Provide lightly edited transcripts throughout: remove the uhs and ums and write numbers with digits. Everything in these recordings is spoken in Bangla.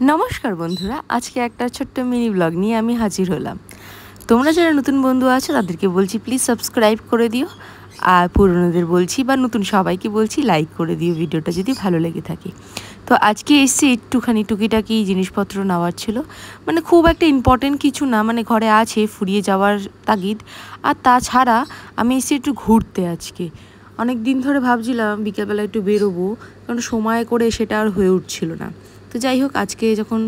নমস্কার বন্ধুরা, আজকে একটা ছোট্ট মিনি ব্লগ নিয়ে আমি হাজির হলাম। তোমরা যারা নতুন বন্ধু আছো তাদেরকে বলছি প্লিজ সাবস্ক্রাইব করে দিও, আর পুরনোদের বলছি বা নতুন সবাইকে বলছি লাইক করে দিও ভিডিওটা যদি ভালো লেগে থাকে। তো আজকে এসছি একটুখানি টুকিটাকি জিনিসপত্র নেওয়ার ছিল, মানে খুব একটা ইম্পর্টেন্ট কিছু না, মানে ঘরে আছে ফুরিয়ে যাওয়ার তাগিদ। আর তাছাড়া আমি এসছি একটু ঘুরতে। আজকে অনেক দিন ধরে ভাবছিলাম বিকেলবেলা একটু বেরোবো, কারণ সময় করে সেটা আর হয়ে উঠছিল না। তো যাই হোক, আজকে যখন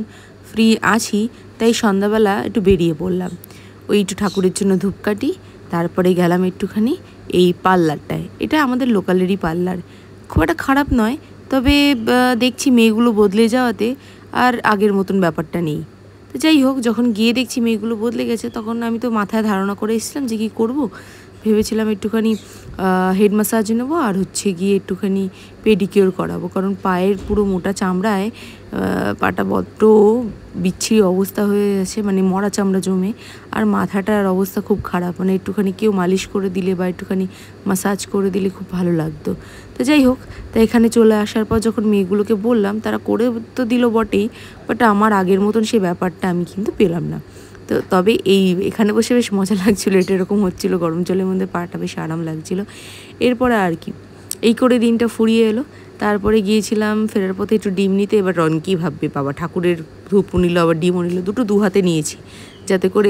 ফ্রি আছি তাই সন্ধ্যাবেলা একটু বেরিয়ে পড়লাম। ওই একটু ঠাকুরের জন্য ধূপকাঠি, তারপরে গেলাম একটুখানি এই পার্লারটায়। এটা আমাদের লোকালেরই পার্লার, খুব একটা খারাপ নয়, তবে দেখছি মেয়েগুলো বদলে যাওয়াতে আর আগের মতন ব্যাপারটা নেই। তো যাই হোক, যখন গিয়ে দেখছি মেয়েগুলো বদলে গেছে, তখন আমি তো মাথায় ধারণা করে এসেছিলাম যে কী করবো। ভেবেছিলাম একটুখানি হেড ম্যাসাজ নেবো, আর হচ্ছে গিয়ে একটুখানি পেডিকিওর করাবো, কারণ পায়ের পুরো মোটা চামড়ায় পাটা বড্ড বিচ্ছিরি অবস্থা হয়ে গেছে, মানে মরা চামড়া জমে। আর মাথাটার অবস্থা খুব খারাপ, মানে একটুখানি কেউ মালিশ করে দিলে বা একটুখানি ম্যাসাজ করে দিলে খুব ভালো লাগতো। তো যাই হোক, তাই এখানে চলে আসার পর যখন মেয়েগুলোকে বললাম, তারা করে তো দিল বটেই, বাট আমার আগের মতন সেই ব্যাপারটা আমি কিন্তু পেলাম না। তো তবে এখানে বসে বেশ মজা লাগছিলো, এটা এরকম হচ্ছিলো, গরম জলের মধ্যে পাটা বেশ আরাম লাগছিলো। এরপরে আর কি, এই করে দিনটা ফুরিয়ে এলো। তারপরে গিয়েছিলাম ফেরার পথে একটু ডিম নিতে। এবার রন কী ভাববে, বাবা ঠাকুরের ধূপও নিল আবার ডিমও নিল, দুটো দু হাতে নিয়েছি, যাতে করে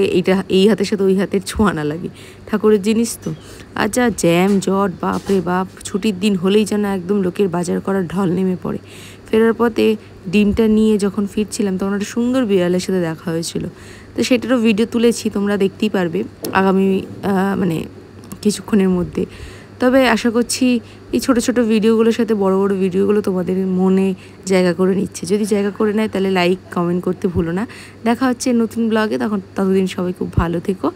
এই হাতের সাথে ওই হাতের ছোঁয়া না লাগে, ঠাকুরের জিনিস তো। আর যা জ্যাম জট, বাপ রে বাপ, ছুটির দিন হলেই যেন একদম লোকের বাজার করার ঢল নেমে পড়ে। ফেরার পথে ডিমটা নিয়ে যখন ফিরছিলাম, তখন একটা সুন্দর বিড়ালের সাথে দেখা হয়েছিল। তো সেটারও ভিডিও তুলেছি, তোমরা দেখতেই পারবে আগামী মানে কিছুক্ষণের মধ্যে। তবে আশা করছি এই ছোটো ছোটো ভিডিওগুলোর সাথে বড় বড় ভিডিওগুলো তোমাদের মনে জায়গা করে নিচ্ছে। যদি জায়গা করে নেয় তাহলে লাইক কমেন্ট করতে ভুলো না। দেখা হচ্ছে নতুন ব্লগে, ততদিন সবাই খুব ভালো থেকো।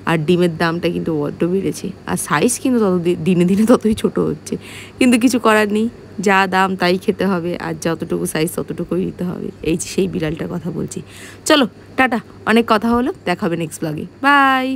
আর ডিমের দামটা কিন্তু বড্ড বেড়েছে, আর সাইজ কিন্তু দিনে দিনে ততই ছোট হচ্ছে, কিন্তু কিছু করার নেই, যা দাম তাই খেতে হবে, আর যতটুকু সাইজ ততটুকুই নিতে হবে। এই সেই বিড়ালটার কথা বলছি। চলো টাটা, অনেক কথা হলো, দেখা হবে নেক্সট ব্লগে, বাই।